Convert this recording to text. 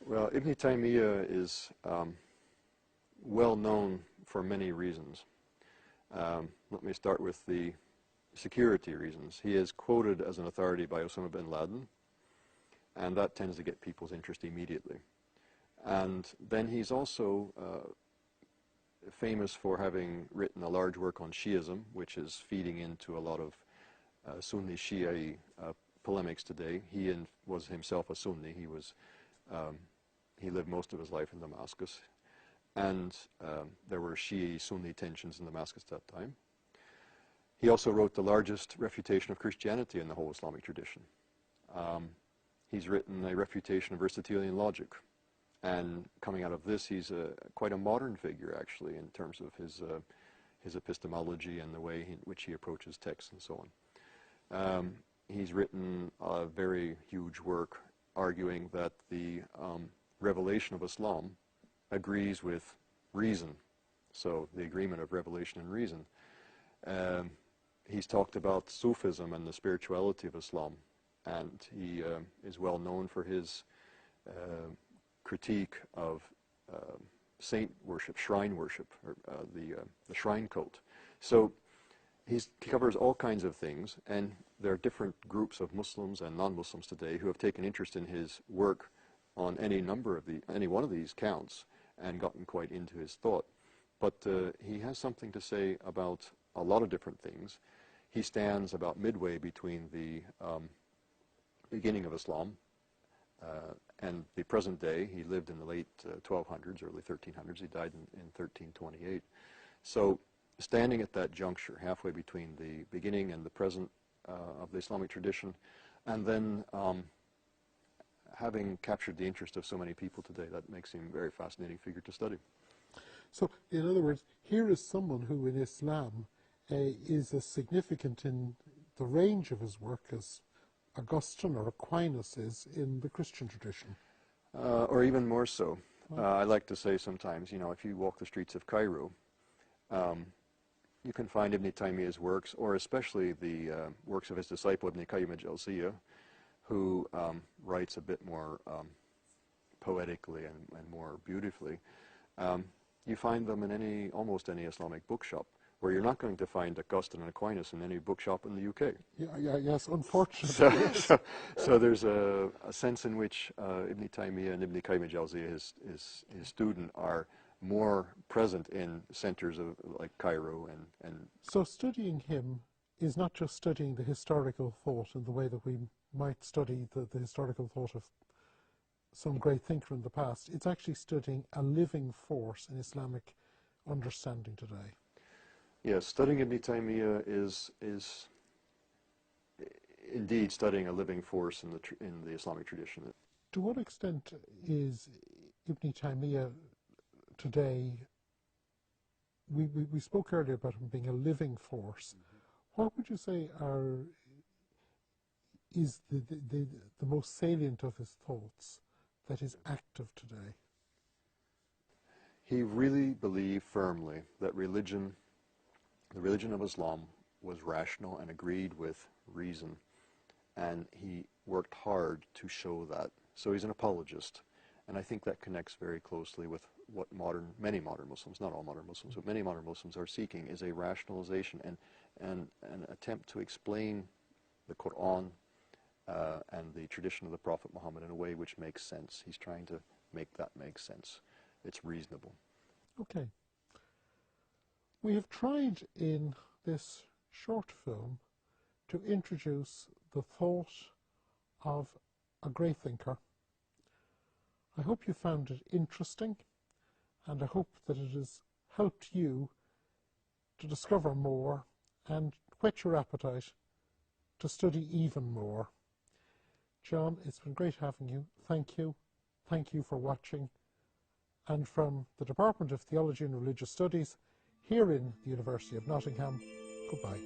Well, Ibn Taymiyyah is well known for many reasons. Let me start with the security reasons. He is quoted as an authority by Osama bin Laden, and that tends to get people's interest immediately. And then he's also famous for having written a large work on Shiism, which is feeding into a lot of Sunni Shia polemics today. He was himself a Sunni. He lived most of his life in Damascus, and there were Shia-Sunni tensions in Damascus at that time. He also wrote the largest refutation of Christianity in the whole Islamic tradition. He's written a refutation of Aristotelian logic, and coming out of this, he's quite a modern figure, actually, in terms of his epistemology and the way in which he approaches texts and so on. He's written a very huge work arguing that the revelation of Islam agrees with reason, so the agreement of revelation and reason. He's talked about Sufism and the spirituality of Islam, and he is well known for his critique of saint worship, shrine worship, or the shrine cult. So he covers all kinds of things, and there are different groups of Muslims and non-Muslims today who have taken interest in his work on any one of these counts and gotten quite into his thought. But he has something to say about a lot of different things. He stands about midway between the beginning of Islam and the present day. He lived in the late 1200s, early 1300s. He died in 1328. So standing at that juncture, halfway between the beginning and the present of the Islamic tradition, and then having captured the interest of so many people today, that makes him a very fascinating figure to study. So, in other words, here is someone who in Islam is as significant in the range of his work as Augustine or Aquinas is in the Christian tradition. Or even more so. I like to say sometimes, if you walk the streets of Cairo, you can find Ibn Taymiyyah's works, or especially the works of his disciple Ibn Qayyim al-Jawziyya, who writes a bit more poetically and more beautifully. You find them in almost any Islamic bookshop, where you're not going to find Augustine and Aquinas in any bookshop in the UK. Yes, unfortunately. So there's a sense in which Ibn Taymiyyah and Ibn Qayyim al-Jawziyya, his student, are more present in centers like Cairo and. So studying him is not just studying the historical thought in the way that we might study the historical thought of some great thinker in the past. It's actually studying a living force in Islamic understanding today. Yes, studying Ibn Taymiyyah is indeed studying a living force in the Islamic tradition. To what extent is Ibn Taymiyyah today? We spoke earlier about him being a living force. What would you say is the most salient of his thoughts that is active today? He really believed firmly that the religion of Islam was rational and agreed with reason, and he worked hard to show that. So he's an apologist, and I think that connects very closely with what many modern Muslims, not all modern Muslims, but many modern Muslims are seeking, is a rationalization and an attempt to explain the Quran and the tradition of the Prophet Muhammad in a way which makes sense. He's trying to make that make sense. It's reasonable. Okay. We have tried in this short film to introduce the thought of a great thinker. I hope you found it interesting, and I hope that it has helped you to discover more and whet your appetite to study even more. John, it's been great having you. Thank you. Thank you for watching. And from the Department of Theology and Religious Studies here in the University of Nottingham, goodbye.